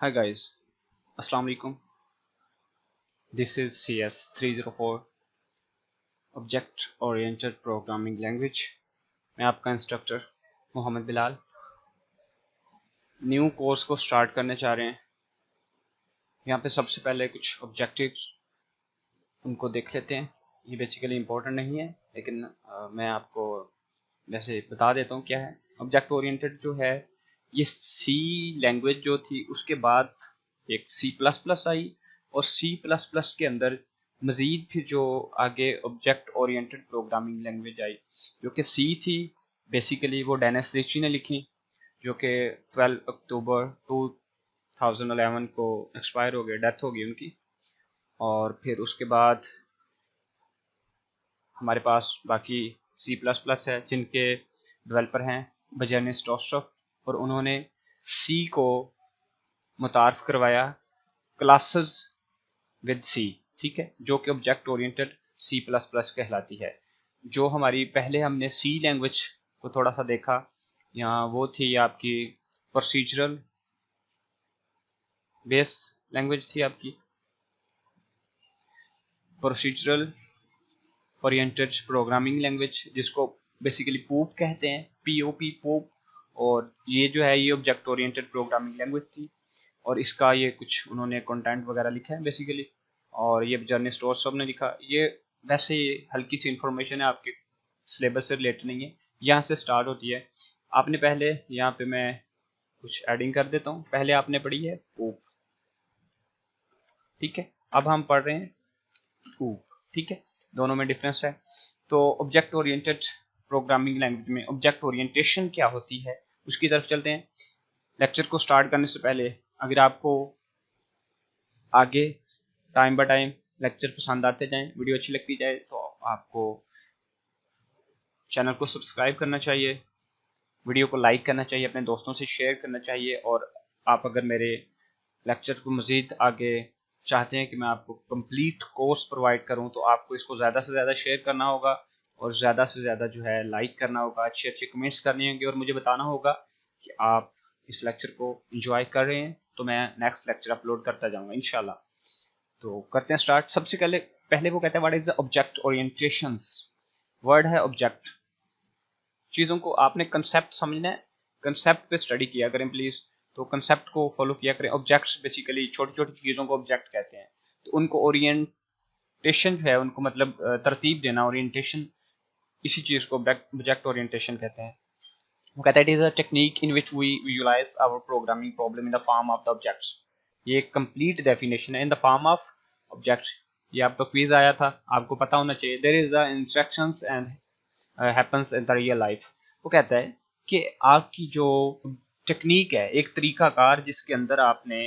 Hi guys, Assalamu alaikum. This is CS304 Object Oriented Programming Language. मैं आपका instructor Mohammad Bilal new course को start करने चाह रहे हैं। यहाँ पे सबसे पहले कुछ ऑब्जेक्टिव्स उनको देख लेते हैं। ये बेसिकली इम्पोर्टेंट नहीं है, लेकिन मैं आपको वैसे बता देता हूँ क्या है। ऑब्जेक्ट ओरिएंटेड जो है, ये सी लैंग्वेज जो थी उसके बाद एक सी प्लस प्लस आई, और सी प्लस प्लस के अंदर मज़ीद फिर जो आगे object oriented programming language I जो कि सी थी। बेसिकली वो डेनिस रिची ने लिखी, जो कि 12 अक्टूबर 2011 को एक्सपायर हो गए, डेथ हो गई उनकी। और फिर उसके बाद हमारे पास बाकी सी प्लस प्लस है जिनके डेवलपर हैं बजर्नी स्टोस्ट्रफ, और उन्होंने सी को मुतारफ करवाया क्लासेस विद सी, ठीक है, जो कि object oriented C plus plus कहलाती है। जो हमारी पहले हमने सी लैंग्वेज को थोड़ा सा देखा, यहाँ वो थी आपकी प्रोसीजरल बेस लैंग्वेज थी आपकी, प्रोसीजरल ओरिएंटेड प्रोग्रामिंग लैंग्वेज, जिसको बेसिकली पूप कहते हैं, पीओपी पूप। और ये जो है ये ऑब्जेक्ट ओरिएंटेड प्रोग्रामिंग लैंग्वेज थी, और इसका ये कुछ उन्होंने कंटेंट वगैरह लिखा है बेसिकली, और ये जर्नी स्टोर सब ने लिखा। ये वैसे हल्की सी इंफॉर्मेशन है, आपके सिलेबस से रिलेटेड नहीं है। यहाँ से स्टार्ट होती है। आपने पहले यहाँ पे मैं कुछ एडिंग कर देता हूँ। पहले आपने पढ़ी है पूप, ठीक है। अब हम पढ़ रहे हैं पूप, ठीक है। दोनों में डिफरेंस है। तो ऑब्जेक्ट ओरिएंटेड प्रोग्रामिंग लैंग्वेज में ऑब्जेक्ट ओरिएंटेशन क्या होती है उसकी तरफ चलते हैं। लेक्चर को स्टार्ट करने से पहले अगर आपको आगे टाइम बाय टाइम लेक्चर पसंद आते जाएं, वीडियो अच्छी लगती जाए, तो आपको चैनल को सब्सक्राइब करना चाहिए, वीडियो को लाइक करना चाहिए, अपने दोस्तों से शेयर करना चाहिए। और आप अगर मेरे लेक्चर को मज़ीद आगे चाहते हैं कि मैं आपको कंप्लीट कोर्स प्रोवाइड करूं, तो आपको इसको ज़्यादा से ज़्यादा शेयर करना होगा, और ज़्यादा से ज़्यादा जो है लाइक करना होगा, अच्छे अच्छे कमेंट्स करने होंगे, और मुझे बताना होगा कि आप इस लेक्चर को इंजॉय कर रहे हैं, तो मैं नेक्स्ट लेक्चर अपलोड करता जाऊँगा इंशाल्लाह। तो करते हैं स्टार्ट। सबसे पहले पहले वो कहते हैं what is the object orientations. Word है ऑब्जेक्ट। चीज़ों को आपने कंसेप्ट समझना है, कंसेप्ट पे स्टडी किया करें प्लीज़। तो कंसेप्ट को फॉलो किया करें। ऑब्जेक्ट्स बेसिकली छोटी छोटी चीज़ों को ऑब्जेक्ट कहते हैं। तो उनको ओरिएंटेशन जो है, उनको मतलब तरतीब देना, ओरिएंटेशन, इसी चीज़ को ऑब्जेक्ट ओरिएंटेशन कहते हैं। वो कहता है it is a technique in which we visualise our programming problem in the form of the objects. ये एक कंप्लीट डेफिनेशन है, in the form of object. ये आपका क्विज आया था, आपको पता होना चाहिए। There is the instructions and happens in the real life. वो कहता है कि आपकी जो टेक्निक है, एक तरीकाकार जिसके अंदर आपने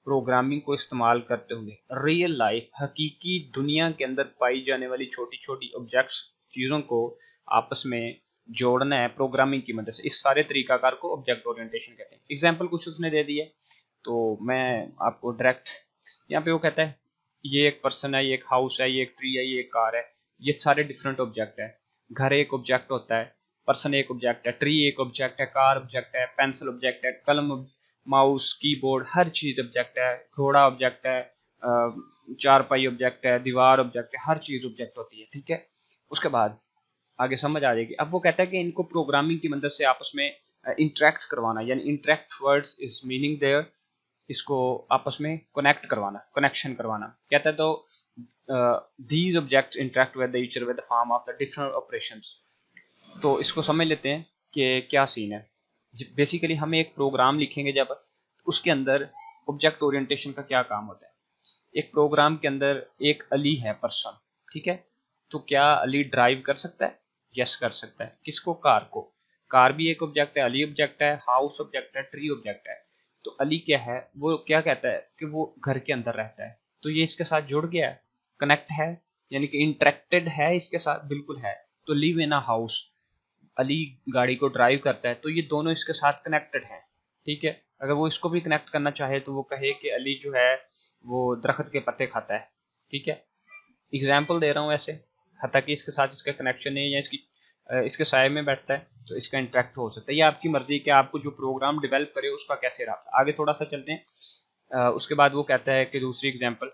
प्रोग्रामिंग को इस्तेमाल करते हुए रियल लाइफ, हकीकी दुनिया के अंदर पाई जाने वाली छोटी छोटी ऑब्जेक्ट्स, चीज़ों को आपस में जोड़ना है प्रोग्रामिंग की मदद से। इस सारे तरीकाकार को ऑब्जेक्ट ओरिएंटेशन कहते हैं। एग्जाम्पल कुछ उसने दे दी है, तो मैं आपको डायरेक्ट यहाँ पे वो कहता है ये एक पर्सन है, ये एक हाउस है, ये एक ट्री है, ये एक कार है। ये सारे डिफरेंट ऑब्जेक्ट है। घर एक ऑब्जेक्ट होता है, पर्सन एक ऑब्जेक्ट है, ट्री एक ऑब्जेक्ट है, कार ऑब्जेक्ट है, पेंसिल ऑब्जेक्ट है, कलम, माउस, कीबोर्ड, हर चीज ऑब्जेक्ट है, घोड़ा ऑब्जेक्ट है, चारपाई ऑब्जेक्ट है, दीवार ऑब्जेक्ट है, हर चीज ऑब्जेक्ट होती है, ठीक है। उसके बाद आगे समझ आ जाएगी। अब वो कहता है कि इनको प्रोग्रामिंग की मदद से आपस में इंटरेक्ट करवाना, यानी interact words is meaning there, इसको आपस में कनेक्ट करवाना, कनेक्शन करवाना। कहता है तो these objects interact with each other with the form of the different operations। तो इसको समझ लेते हैं कि क्या सीन है। बेसिकली हमें एक प्रोग्राम लिखेंगे जब, तो उसके अंदर ऑब्जेक्ट ओरिएंटेशन का क्या काम होता है। एक प्रोग्राम के अंदर एक अली है पर्सन, ठीक है। तो क्या अली ड्राइव कर सकता है? यस कर सकता है। किसको? कार को। कार भी एक ऑब्जेक्ट है, अली ऑब्जेक्ट है, हाउस ऑब्जेक्ट है, ट्री ऑब्जेक्ट है। तो अली क्या है? वो क्या कहता है कि वो घर के अंदर रहता है, तो ये इसके साथ जुड़ गया है, कनेक्ट है, यानी कि इंटरेक्टेड है इसके साथ, बिल्कुल है। तो live in a house, Ali गाड़ी को ड्राइव करता है, तो ये दोनों इसके साथ कनेक्टेड हैं, ठीक है। अगर वो इसको भी कनेक्ट करना चाहे तो वो कहे कि अली जो है वो दरख्त के पत्ते खाता है, ठीक है। एग्जाम्पल दे रहा हूँ ऐसे, हालांकि इसके साथ इसका कनेक्शन नहीं है, या इसके साय में बैठता है, तो इसका इंटरेक्ट हो सकता है। ये आपकी मर्जी कि आपको जो प्रोग्राम डेवलप करे उसका कैसे रहा। आगे थोड़ा सा चलते हैं। उसके बाद वो कहता है कि दूसरी एग्जांपल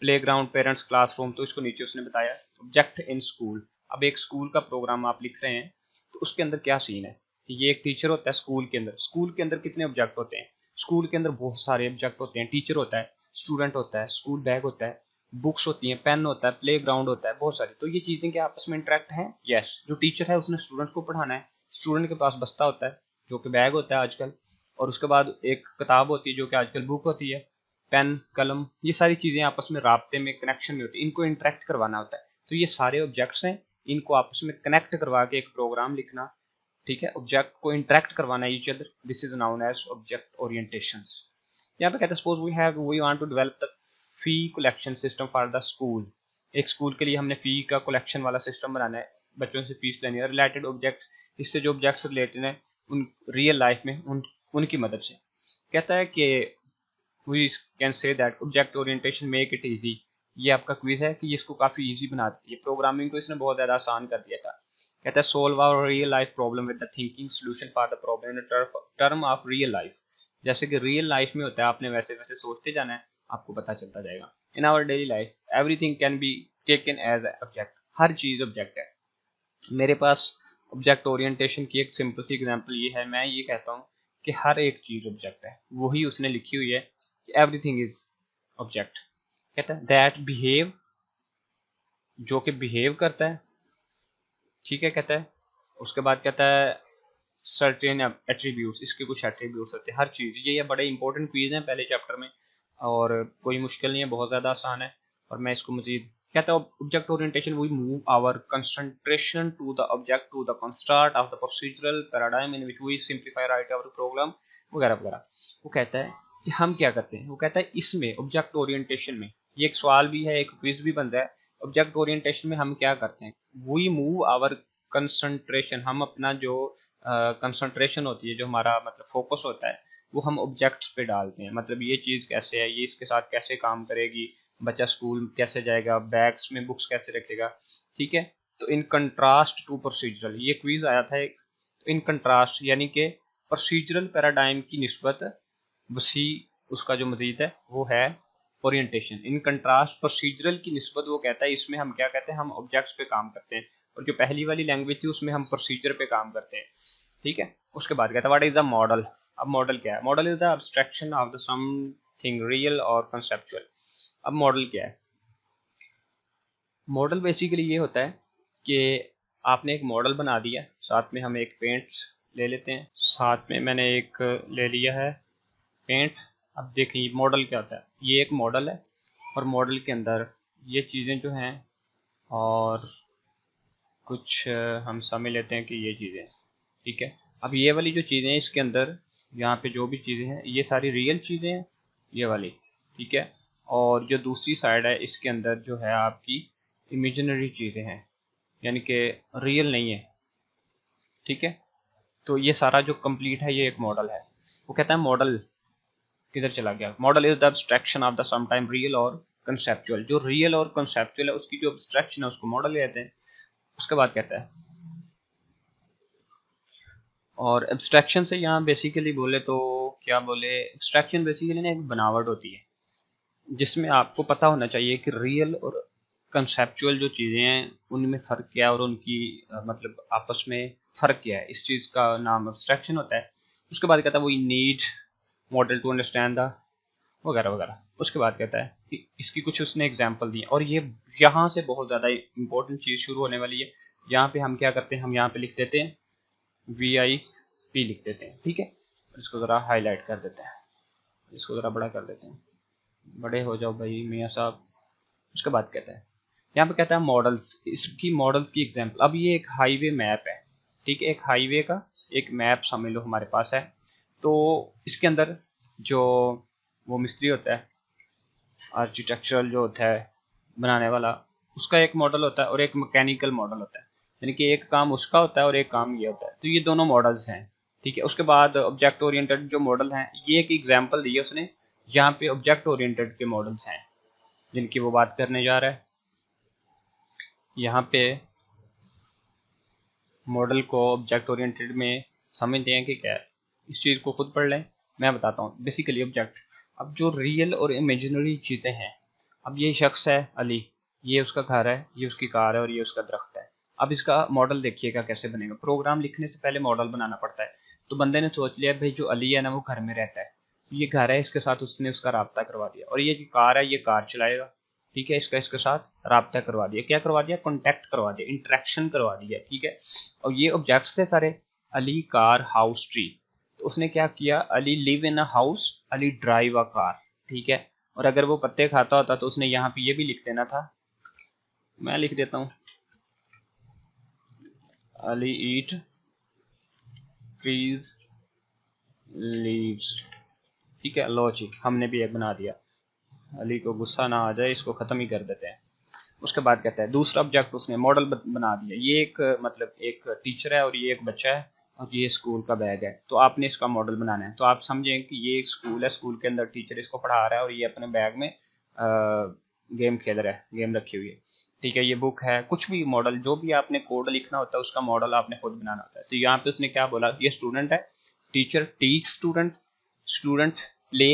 प्लेग्राउंड, पेरेंट्स, क्लासरूम, तो इसको नीचे उसने बताया ऑब्जेक्ट इन स्कूल। अब एक स्कूल का प्रोग्राम आप लिख रहे हैं तो उसके अंदर क्या सीन है कि ये एक टीचर होता है स्कूल के अंदर। स्कूल के अंदर कितने ऑब्जेक्ट होते हैं? स्कूल के अंदर बहुत सारे ऑब्जेक्ट होते हैं। टीचर होता है, स्टूडेंट होता है, स्कूल बैग होता है, बुक्स होती हैं, पेन होता है, प्ले ग्राउंड होता है, बहुत सारी। तो ये चीज़ें क्या आपस में इंटरेक्ट हैं? यस। जो टीचर है उसने स्टूडेंट को पढ़ाना है, स्टूडेंट के पास बस्ता होता है जो कि बैग होता है आजकल, और उसके बाद एक किताब होती है जो कि आजकल बुक होती है, पेन, कलम, ये सारी चीज़ें आपस में राब्ते में, कनेक्शन में होती है। इनको इंटरेक्ट करवाना होता है। तो ये सारे ऑब्जेक्ट्स हैं, इनको आपस में कनेक्ट करवा के एक प्रोग्राम लिखना, ठीक है, ऑब्जेक्ट को इंटरेक्ट करवाना each other, this is known as object orientation. यहाँ पे कहते हैं suppose we want to develop the fee collection system for the school. एक स्कूल के लिए हमने फी का कलेक्शन वाला सिस्टम बनाना है, बच्चों से फीस लेनी है। रिलेटेड ऑब्जेक्ट, इससे जो ऑब्जेक्ट्स रिलेटेड हैं उन रियल लाइफ में उनकी मदद से। कहता है कि we can say that object orientation make it easy. ये आपका क्विज है कि इसको काफ़ी इजी बना देती है, प्रोग्रामिंग को इसने बहुत ज़्यादा आसान कर दिया था। कहता है solve our real life problem with the thinking solution for the problem in term of real life. जैसे कि रियल लाइफ में होता है, आपने वैसे वैसे सोचते जाना है, आपको पता चलता जाएगा। In our daily life everything can be taken as object. हर चीज़ ऑब्जेक्ट है। मेरे पास ऑब्जेक्ट ओरिएंटेशन की एक सिंपल सी एग्जांपल ये है। मैं ये कहता हूँ कि हर एक चीज़ ऑब्जेक्ट है, वही उसने लिखी हुई है कि एवरीथिंग इज ऑब्जेक्ट। कहता है दैट बिहेव, जो कि बिहेव करता है, ठीक है, कहता है। उसके बाद कहता है सर्टेन एट्रीब्यूट्स, इसके कुछ एट्रीब्यूट्स होते हैं हर चीज़। ये बड़े इंपॉर्टेंट क्वीज हैं पहले चैप्टर में, और कोई मुश्किल नहीं है, बहुत ज़्यादा आसान है। और मैं इसको मजीद कहता है object orientation we move our concentration to the object to the start of the procedural paradigm in which we simplify write our program, वगैरह वगैरह। वो कहता है कि हम क्या करते हैं, वो कहता है इसमें ऑब्जेक्ट ओरिएंटेशन में, ये एक सवाल भी है, एक क्विज भी बन रहा है। ऑब्जेक्ट ओरिएंटेशन में हम क्या करते हैं? वी मूव आवर कंसंट्रेशन, हम अपना जो कंसंट्रेशन होती है, जो हमारा मतलब फोकस होता है, वो हम ऑब्जेक्ट्स पे डालते हैं। मतलब ये चीज़ कैसे है, ये इसके साथ कैसे काम करेगी, बच्चा स्कूल कैसे जाएगा, बैग्स में बुक्स कैसे रखेगा, ठीक है। तो इन कंट्रास्ट टू प्रोसीजरल, ये क्विज आया था एक। तो इन कंट्रास्ट यानी कि प्रोसीजरल पैराडाइम की निस्बत वसी उसका जो मजीद है वो है ओरिएंटेशन। इन कंट्रास्ट प्रोसीजरल की निस्बत वो कहता है इसमें हम क्या कहते हैं, हम ऑब्जेक्ट्स पे काम करते हैं, और जो पहली वाली लैंग्वेज थी उसमें हम प्रोसीजर पे काम करते हैं, ठीक है। उसके बाद कहता है व्हाट इज द मॉडल। अब मॉडल क्या है? Model is the abstraction of the something real और कंसेप्चुअल। अब मॉडल क्या है? मॉडल बेसिकली ये होता है कि आपने एक मॉडल बना दिया, साथ में हम एक पेंट ले लेते हैं, साथ में मैंने एक ले लिया है पेंट। अब देखिए मॉडल क्या होता है, ये एक मॉडल है, और मॉडल के अंदर ये चीज़ें जो हैं, और कुछ हम समझ लेते हैं कि ये चीज़ें, ठीक है। अब ये वाली जो चीज़ें हैं इसके अंदर, यहाँ पे जो भी चीज़ें हैं ये सारी रियल चीज़ें हैं, ये वाली, ठीक है। और जो दूसरी साइड है इसके अंदर जो है आपकी इमेजिनरी चीज़ें हैं, यानी कि रियल नहीं है, ठीक है। तो ये सारा जो कंप्लीट है ये एक मॉडल है। वो कहता है मॉडल किधर चला गया? Model is the abstraction of the some time real और कंसेप्चुअल। जो रियल और कंसेप्चुअल है उसकी जो एब्स्ट्रैक्शन है उसको मॉडल कहते हैं। उसके बाद कहता है, और एब्स्ट्रैक्शन से यहाँ बेसिकली बोले तो क्या बोले, एब्स्ट्रैक्शन बेसिकली ना एक बनावट होती है जिसमें आपको पता होना चाहिए कि रियल और कंसेप्चुअल जो चीज़ें हैं उनमें फ़र्क क्या है, और उनकी मतलब आपस में फ़र्क क्या है, इस चीज़ का नाम एब्स्ट्रैक्शन होता है। उसके बाद कहता है we need model to understand the वगैरह वगैरह। उसके बाद कहता है कि इसकी कुछ उसने एग्जाम्पल दी, और ये यहाँ से बहुत ज़्यादा इंपॉर्टेंट चीज़ शुरू होने वाली है। यहाँ पे हम क्या करते हैं, हम यहाँ पे लिख देते हैं VIP लिख देते हैं, ठीक है। इसको ज़रा हाईलाइट कर देते हैं, इसको ज़रा बड़ा कर देते हैं, बड़े हो जाओ भाई मियाँ साहब। उसके बाद कहता है, यहाँ पे कहता है मॉडल्स, इसकी मॉडल्स की एग्जांपल। अब ये एक हाईवे मैप है, ठीक है, एक हाईवे का एक मैप समझ लो हमारे पास है। तो इसके अंदर जो वो मिस्त्री होता है, आर्किटेक्चरल जो होता है बनाने वाला, उसका एक मॉडल होता है और एक मैकेनिकल मॉडल होता है, यानी कि एक काम उसका होता है और एक काम ये होता है। तो ये दोनों मॉडल्स हैं, ठीक है। उसके बाद ऑब्जेक्ट ओरिएंटेड जो मॉडल हैं, ये एक एग्जांपल दी है उसने। यहाँ पे ऑब्जेक्ट ओरिएंटेड के मॉडल्स हैं जिनकी वो बात करने जा रहा है। यहाँ पे मॉडल को ऑब्जेक्ट ओरिएंटेड में समझते हैं कि क्या है, इस चीज़ को खुद पढ़ लें, मैं बताता हूँ। बेसिकली ऑब्जेक्ट अब जो रियल और इमेजिनरी चीज़ें हैं, अब ये शख्स है अली, ये उसका घर है, ये उसकी कार है और ये उसका दरख्त है। अब इसका मॉडल देखिएगा कैसे बनेगा। प्रोग्राम लिखने से पहले मॉडल बनाना पड़ता है। तो बंदे ने सोच लिया भाई जो अली है ना वो घर में रहता है, ये घर है, इसके साथ उसने उसका राब्ता करवा दिया। और ये जो कार है ये कार चलाएगा, ठीक है, इसका इसके साथ राब्ता करवा दिया। क्या करवा दिया? कॉन्टैक्ट करवा दिया, इंटरेक्शन करवा दिया, ठीक है। और ये ऑब्जेक्ट्स थे सारे, अली, कार, हाउस, ट्री। तो उसने क्या किया, Ali live in a house, Ali drive a car, ठीक है। और अगर वो पत्ते खाता होता तो उसने यहाँ पे ये भी लिख देना था, मैं लिख देता हूँ, अली ईट ट्रीज लीव्स, ठीक है। लो जी, हमने भी एक बना दिया। अली को गुस्सा ना आ जाए, इसको खत्म ही कर देते हैं। उसके बाद कहता है दूसरा ऑब्जेक्ट उसने मॉडल बना दिया। ये एक मतलब एक टीचर है और ये एक बच्चा है और ये स्कूल का बैग है। तो आपने इसका मॉडल बनाना है। तो आप समझें कि ये एक स्कूल है, स्कूल के अंदर टीचर इसको पढ़ा रहा है और ये अपने बैग में गेम खेल रहा है, गेम रखी हुई है, ठीक है। ये बुक है, कुछ भी मॉडल, जो भी आपने कोड लिखना होता है उसका मॉडल आपने खुद बनाना होता है। तो यहाँ पे उसने क्या बोला, ये स्टूडेंट है, teacher teach student, student play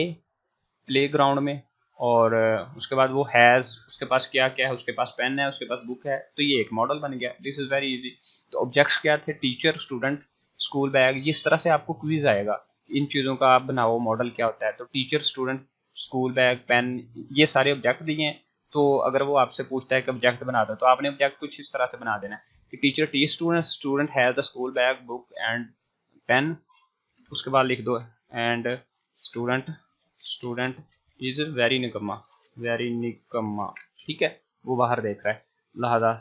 play ground में, और उसके बाद वो हैज़, उसके पास क्या क्या है, उसके पास पेन है, उसके पास बुक है। तो ये एक मॉडल बन गया। This is very easy. तो ऑब्जेक्ट्स क्या थे, टीचर, स्टूडेंट, स्कूल बैग। इस तरह से आपको क्विज आएगा, इन चीज़ों का आप बनाओ मॉडल क्या होता है। तो teacher, student, school bag, pen, ये सारे ऑब्जेक्ट दिए हैं। तो अगर वो आपसे पूछता है कि ऑब्जेक्ट बना दो, तो आपने ऑब्जेक्ट कुछ इस तरह से बना देना है कि teacher teach student, student has the school bag, book and pen. उसके बाद लिख दो and student, student is very निकम्मा, ठीक है। वो बाहर देख रहा है, लिहाजा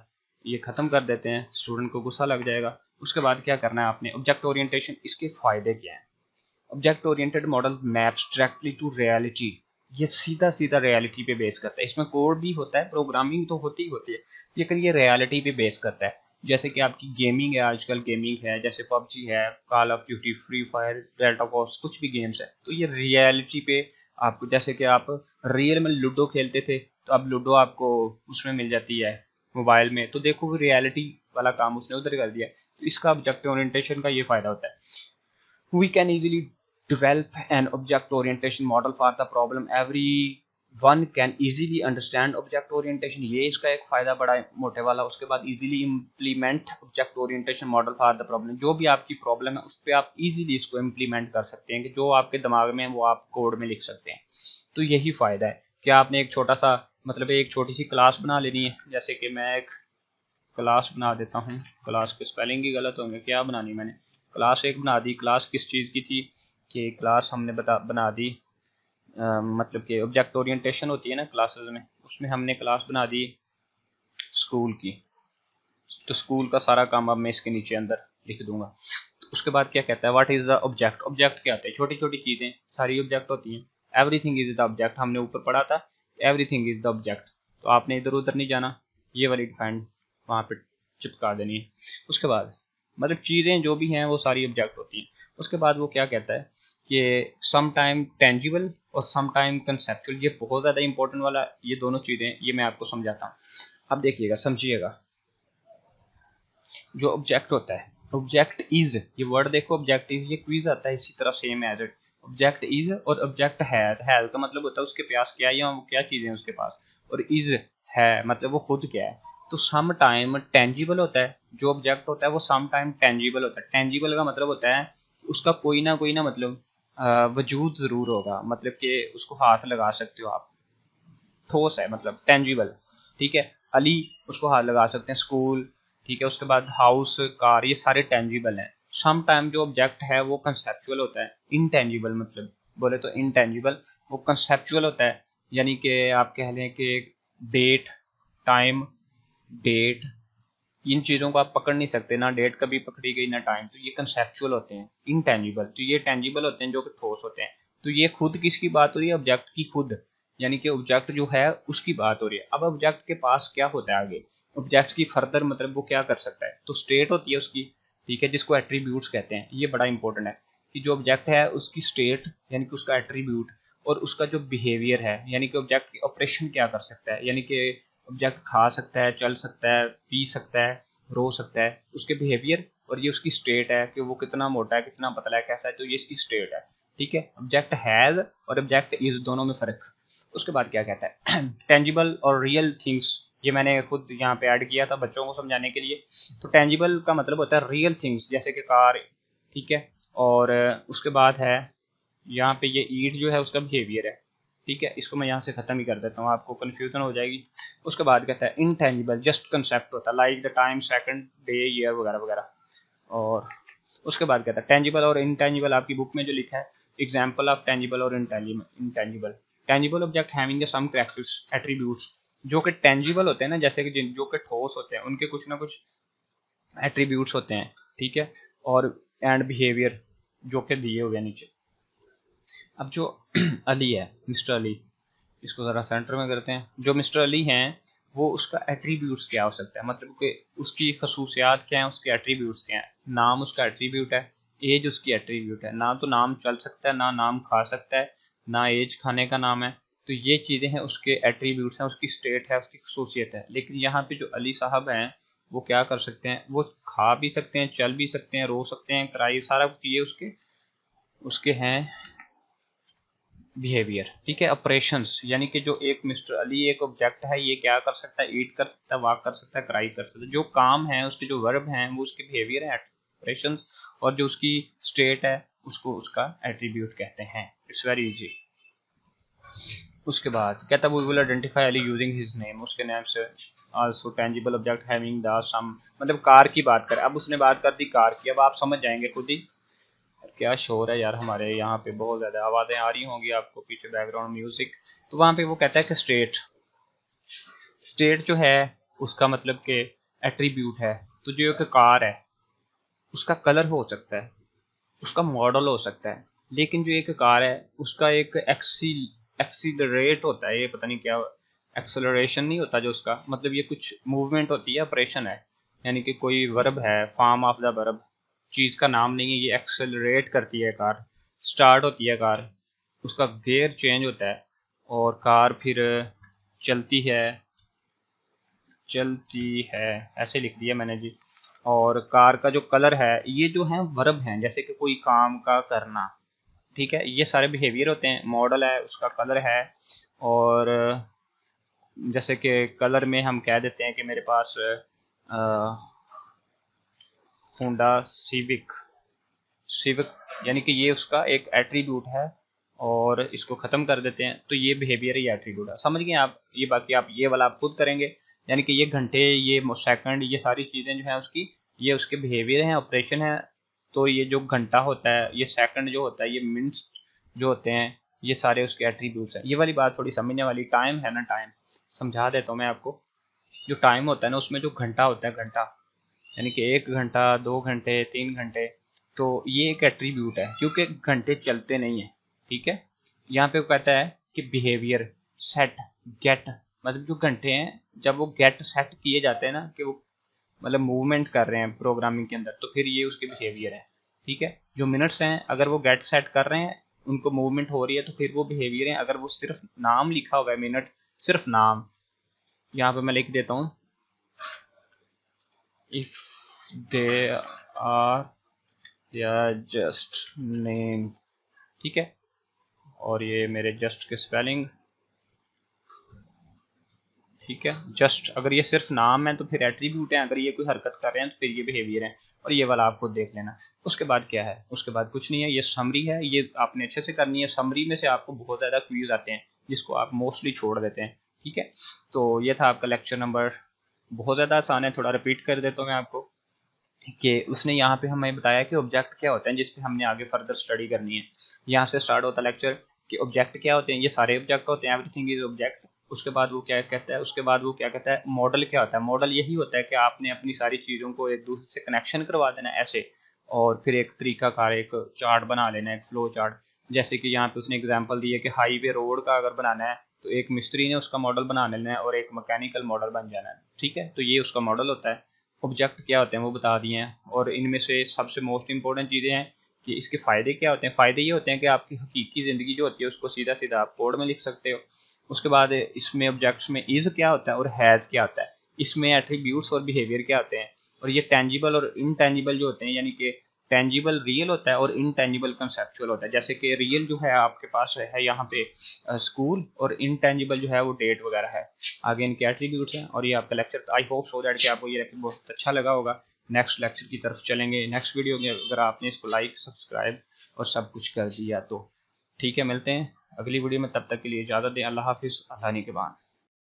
ये खत्म कर देते हैं, स्टूडेंट को गुस्सा लग जाएगा। उसके बाद क्या करना है आपने, ऑब्जेक्ट ओरिएंटेशन, इसके फायदे क्या हैं। Object oriented model maps directly to reality, ये सीधा सीधा रियलिटी पे बेस करता है। इसमें कोड भी होता है, प्रोग्रामिंग तो होती ही होती है, लेकिन ये रियलिटी पे बेस करता है। जैसे कि आपकी गेमिंग है, आजकल गेमिंग है, जैसे पबजी है, Call of Duty, Free Fire, Delta Force, कुछ भी गेम्स है, तो ये रियलिटी पे आपको, जैसे कि आप रियल में लूडो खेलते थे, तो अब लूडो आपको उसमें मिल जाती है मोबाइल में। तो देखो रियलिटी वाला काम उसने उधर कर दिया। तो इसका ऑब्जेक्ट ओरिएंटेशन का ये फायदा होता है। We can easily develop an object orientation model for the problem. Everyone can easily understand object orientation, ये इसका एक फायदा बड़ा मोटे वाला। उसके बाद easily implement object orientation model for the problem, जो भी आपकी प्रॉब्लम है उस पर आप easily इसको implement कर सकते हैं, कि जो आपके दिमाग में है वो आप कोड में लिख सकते हैं। तो यही फायदा है कि आपने एक छोटा सा मतलब एक छोटी सी क्लास बना लेनी है। जैसे कि मैं एक क्लास बना देता हूँ, क्लास के स्पेलिंग ही गलत होंगे, क्या बनानी मैंने, क्लास एक बना दी। क्लास किस चीज़ की थी कि क्लास हमने बना दी मतलब कि ऑब्जेक्ट ओरिएंटेशन होती है ना क्लासेस में, उसमें हमने क्लास बना दी स्कूल की। तो स्कूल का सारा काम अब मैं इसके नीचे अंदर लिख दूंगा। तो उसके बाद क्या कहता है, what is the object. Object क्या होता है, छोटी छोटी चीज़ें सारी ऑब्जेक्ट होती हैं। एवरीथिंग इज द ऑब्जेक्ट, हमने ऊपर पढ़ा था, एवरीथिंग इज द ऑब्जेक्ट। तो आपने इधर उधर नहीं जाना, ये वाली डिफाइंड वहाँ पे चिपका देनी है। उसके बाद मतलब चीज़ें जो भी हैं वो सारी ऑब्जेक्ट होती हैं। उसके बाद वो क्या कहता है कि सम टाइम टेंजिबल और सम टाइम कंसेप्चुअल, ये बहुत ज़्यादा इंपॉर्टेंट वाला, ये दोनों चीज़ें ये मैं आपको समझाता हूँ। अब देखिएगा, समझिएगा। जो ऑब्जेक्ट होता है, ऑब्जेक्ट इज, ये वर्ड देखो, ऑब्जेक्ट इज, ये क्विज आता है इसी तरह same as it. Object is और ऑब्जेक्ट हैज का मतलब होता है उसके पास क्या है या वो क्या चीज़ है उसके पास, और इज है मतलब वो खुद क्या है। तो सम टाइम टेंजिबल होता है, जो ऑब्जेक्ट होता है वो सम टाइम टेंजिबल होता है। टेंजिबल का मतलब होता है उसका कोई ना मतलब वजूद ज़रूर होगा, मतलब कि उसको हाथ लगा सकते हो आप, ठोस है मतलब टेंजिबल, ठीक है। अली, उसको हाथ लगा सकते हैं, स्कूल, ठीक है। उसके बाद हाउस, कार, ये सारे टेंजिबल हैं। सम टाइम जो ऑब्जेक्ट है वो कंसेप्चुअल होता है, इनटेंजिबल मतलब बोले तो इनटेंजिबल, वो कंसेप्चुअल होता है। यानी कि आप कह लें कि डेट, टाइम, डेट, इन चीज़ों को आप पकड़ नहीं सकते, ना डेट कभी पकड़ी गई ना टाइम, तो ये कंसेप्चुअल होते हैं। इनटेंजिबल, तो ये टेंजिबल होते हैं जो कि ठोस होते हैं। तो ये खुद किसकी बात हो रही है, ऑब्जेक्ट की खुद, यानी कि ऑब्जेक्ट जो है उसकी बात हो रही है। अब ऑब्जेक्ट के पास क्या होता है आगे, ऑब्जेक्ट की फर्दर मतलब वो क्या कर सकता है, तो स्टेट होती है उसकी, ठीक है, जिसको एट्रीब्यूट्स कहते हैं। ये बड़ा इंपॉर्टेंट है कि जो ऑब्जेक्ट है उसकी स्टेट यानी कि उसका एट्रीब्यूट, और उसका जो बिहेवियर है यानी कि ऑब्जेक्ट की ऑपरेशन क्या कर सकता है, यानी कि ऑब्जेक्ट खा सकता है, चल सकता है, पी सकता है, रो सकता है, उसके बिहेवियर। और ये उसकी स्टेट है कि वो कितना मोटा है, कितना पतला है, कैसा है, तो ये इसकी स्टेट है, ठीक है। ऑब्जेक्ट हैज और ऑब्जेक्ट इज दोनों में फर्क। उसके बाद क्या कहता है टेंजिबल और रियल थिंग्स, ये मैंने खुद यहाँ पे ऐड किया था बच्चों को समझाने के लिए। तो टेंजिबल का मतलब होता है रियल थिंग्स, जैसे कि कार, ठीक है। और उसके बाद है यहाँ पे ये ईट जो है उसका बिहेवियर है, ठीक है। इसको मैं यहाँ से खत्म ही कर देता हूँ, आपको कन्फ्यूजन हो जाएगी। उसके बाद कहता है इनटेंजिबल, जस्ट कंसेप्ट होता है, like the time, second, day, year वगैरह वगैरह। और उसके बाद कहता है टेंजिबल और इनटेंजिबल, आपकी बुक में जो लिखा है एग्जाम्पल ऑफ टेंजिबल और intangible. Tangible object having some characters attributes, जो कि टेंजिबल होते हैं ना, जैसे कि जो कि ठोस होते हैं, उनके कुछ ना कुछ एट्रीब्यूट्स होते हैं, ठीक है। और एंड बिहेवियर जो कि दिए हुए हैं नीचे। अब जो अली है, मिस्टर अली, इसको ज़रा सेंटर में करते हैं। जो मिस्टर अली हैं वो उसका एट्रीब्यूट्स क्या हो सकता है, मतलब कि उसकी खसूसियात क्या है, उसके एट्रीब्यूट्स क्या हैं। नाम उसका एट्रीब्यूट है, एज उसकी एट्रीब्यूट है। ना तो नाम चल सकता है, ना नाम खा सकता है, ना एज खाने का नाम है। तो ये चीज़ें हैं उसके एट्रीब्यूट्स हैं, उसकी स्टेट है, उसकी खसूसियत है। लेकिन यहाँ पे जो अली साहब हैं वो क्या कर सकते हैं, वो खा भी सकते हैं, चल भी सकते हैं, रो सकते हैं, कराई, सारा कुछ ये उसके उसके हैं बिहेवियर, ठीक है। ऑपरेशंस, यानी कि जो एक मिस्टर अली एक ऑब्जेक्ट है, ये क्या कर सकता है, ईट कर सकता है, वॉक कर सकता है, क्राई कर सकता है। जो काम है उसके, जो वर्ब हैं वो उसके बिहेवियर है, ऑपरेशंस। और जो उसकी स्टेट है उसको उसका एट्रीब्यूट कहते हैं। It's very easy. उसके बाद कहता है we will identify Ali using his name, उसके नाम से। Also tangible object having the some, मतलब कार की बात करें। अब उसने बात कर दी कार की, अब आप समझ जाएंगे खुद ही। क्या शोर है यार, हमारे यहाँ पे बहुत ज़्यादा आवाज़ें आ रही होंगी आपको पीछे, बैकग्राउंड म्यूजिक। तो वहाँ पे वो कहता है कि स्टेट, स्टेट जो है उसका मतलब कि एट्रीब्यूट है। तो जो एक कार है उसका कलर हो सकता है, उसका मॉडल हो सकता है, लेकिन जो एक कार है उसका एक एक्सीलरेट होता है, ये पता नहीं क्या, एक्सेलरेशन नहीं होता जो उसका, मतलब ये कुछ मूवमेंट होती है, ऑपरेशन है। यानी कि कोई वर्ब है, फॉर्म ऑफ द वर्ब, चीज़ का नाम नहीं है। ये एक्सेलरेट करती है कार, स्टार्ट होती है कार, उसका गियर चेंज होता है और कार फिर चलती है, चलती है, ऐसे लिख दिया मैंने जी। और कार का जो कलर है, ये जो है वर्ब हैं, जैसे कि कोई काम का करना, ठीक है। ये सारे बिहेवियर होते हैं। मॉडल है, उसका कलर है। और जैसे कि कलर में हम कह देते हैं कि मेरे पास होंडा सिविक, सिविक यानी कि ये उसका एक एट्रीब्यूट है। और इसको ख़त्म कर देते हैं तो ये बिहेवियर ही एट्रीब्यूट है। समझ गए आप ये? बाकी आप ये वाला आप खुद करेंगे। यानी कि ये घंटे, ये सेकंड, ये सारी चीज़ें जो हैं उसकी, ये उसके बिहेवियर हैं, ऑपरेशन है। तो ये जो घंटा होता है, ये सेकंड जो होता है, ये मिनट्स जो होते हैं, ये सारे उसके एट्रीब्यूट्स हैं। ये वाली बात थोड़ी समझने वाली। टाइम है ना, टाइम समझा देता हूँ मैं आपको। जो टाइम होता है ना, उसमें जो घंटा होता है, घंटा यानी कि 1 घंटा, 2 घंटे, 3 घंटे, तो ये एक एट्रीब्यूट है क्योंकि घंटे चलते नहीं है, ठीक है। यहाँ पे वो कहता है कि बिहेवियर, सेट, गेट, मतलब जो घंटे हैं जब वो गेट सेट किए जाते हैं ना, कि वो मतलब मूवमेंट कर रहे हैं प्रोग्रामिंग के अंदर, तो फिर ये उसके बिहेवियर है, ठीक है। जो मिनट्स हैं अगर वो गेट सेट कर रहे हैं, उनको मूवमेंट हो रही है, तो फिर वो बिहेवियर है। अगर वो सिर्फ नाम लिखा हुआ है मिनट, सिर्फ नाम, यहाँ पे मैं लिख देता हूँ इफ दे आर या जस्ट नेम, ठीक है। और ये मेरे जस्ट के स्पेलिंग, ठीक है। जस्ट अगर ये सिर्फ नाम है तो फिर एट्रीब्यूट है, अगर ये कोई हरकत कर रहे हैं तो फिर ये बिहेवियर है। और ये वाला आपको देख लेना। उसके बाद क्या है, उसके बाद कुछ नहीं है, ये समरी है, ये आपने अच्छे से करनी है। समरी में से आपको बहुत ज़्यादा क्विज आते हैं जिसको आप मोस्टली छोड़ देते हैं, ठीक है। तो ये था आपका लेक्चर नंबर, बहुत ज़्यादा आसान है, थोड़ा रिपीट कर देता हूँ मैं आपको कि उसने यहाँ पे हमें बताया कि ऑब्जेक्ट क्या होते हैं, जिस पे हमने आगे फर्दर स्टडी करनी है। यहाँ से स्टार्ट होता है लेक्चर कि ऑब्जेक्ट क्या होते हैं, ये सारे ऑब्जेक्ट होते हैं, एवरीथिंग इज ऑब्जेक्ट। उसके बाद वो क्या कहता है, उसके बाद वो क्या कहता है, मॉडल क्या होता है। मॉडल यही होता है कि आपने अपनी सारी चीज़ों को एक दूसरे से कनेक्शन करवा देना ऐसे, और फिर एक तरीकाकार, एक चार्ट बना लेना, एक फ्लो चार्ट। जैसे कि यहाँ पे उसने एग्जाम्पल दी है कि हाईवे रोड का अगर बनाना है तो एक मिस्त्री ने उसका मॉडल बना लेना है और एक मैकेनिकल मॉडल बन जाना है, ठीक है। तो ये उसका मॉडल होता है। ऑब्जेक्ट क्या होते हैं वो बता दिए हैं, और इनमें से सबसे मोस्ट इंपॉर्टेंट चीज़ें हैं कि इसके फ़ायदे क्या होते हैं। फ़ायदे ये होते हैं कि आपकी हकीकी ज़िंदगी जो होती है उसको सीधा सीधा आप कोड में लिख सकते हो। उसके बाद इसमें ऑब्जेक्ट्स में इज़ क्या होता है और हैज़ क्या होता है। इसमें एट्रीब्यूट्स और बिहेवियर क्या होते हैं। और ये टेंजिबल और इनटेंजिबल जो होते हैं, यानी कि टेंजिबल रियल होता है और इनटेंजिबल कंसेप्चुअल होता है। जैसे कि रियल जो है आपके पास है यहाँ पे स्कूल, और इनटेंजिबल जो है वो डेट वगैरह है, आगे इनके एट्रीब्यूट्स हैं। और ये आपका lecture, I hope so that कि आपको ये लेक्चर बहुत अच्छा लगा होगा। नेक्स्ट लेक्चर की तरफ चलेंगे, नेक्स्ट वीडियो में अगर आपने इसको लाइक सब्सक्राइब और सब कुछ कर दिया तो ठीक है। मिलते हैं अगली वीडियो में, तब तक के लिए इजाज़त दें। अल्लाह हाफिज़, अल्लाह निगहबान।